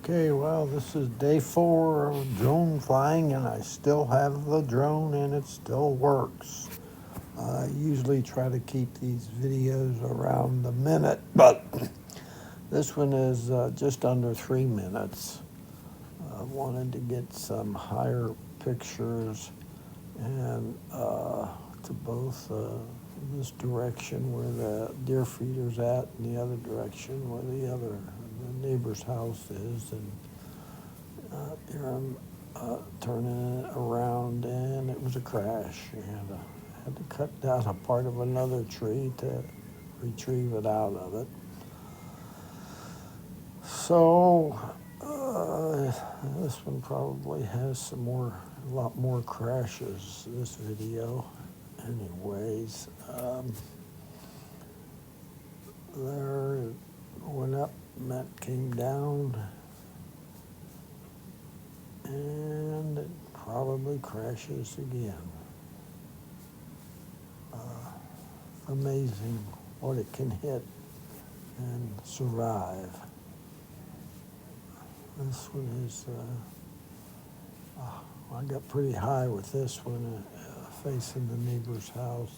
Okay, well, this is day 4 of drone flying, and I still have the drone and it still works. I usually try to keep these videos around the minute, but this one is just under 3 minutes. I wanted to get some higher pictures and to both this direction where the deer feeder's at and the other direction where the neighbor's house is. And here I'm turning it around, and it was a crash, and I had to cut down a part of another tree to retrieve it out of it. So this one probably has a lot more crashes, this video. Anyways, there it went up, that came down, and it probably crashes again. Amazing what it can hit and survive. This one is, I got pretty high with this one, facing the neighbor's house.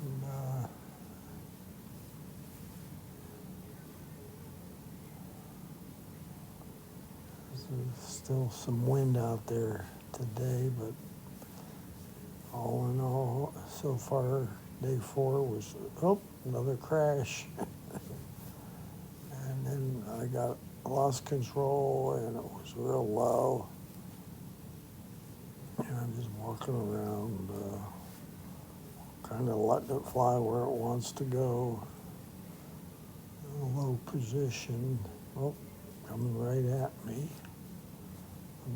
And, there's still some wind out there today, but all in all, so far, day 4 was, another crash. And then I lost control, and it was real low. And I'm just walking around, kind of letting it fly where it wants to go. In a low position. Oh, coming right at me.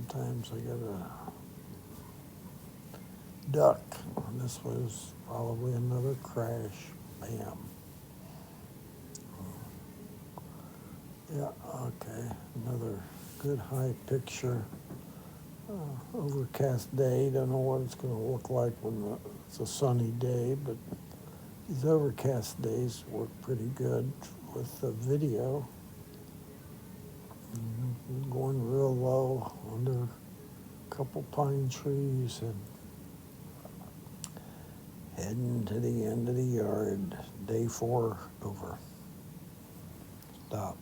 Sometimes I gotta duck. And this was probably another crash. Bam. Yeah, okay. Another good high picture. Overcast day. Don't know what it's going to look like when it's a sunny day, but these overcast days work pretty good with the video. Going real low under a couple pine trees and heading to the end of the yard. Day 4 over. Stop.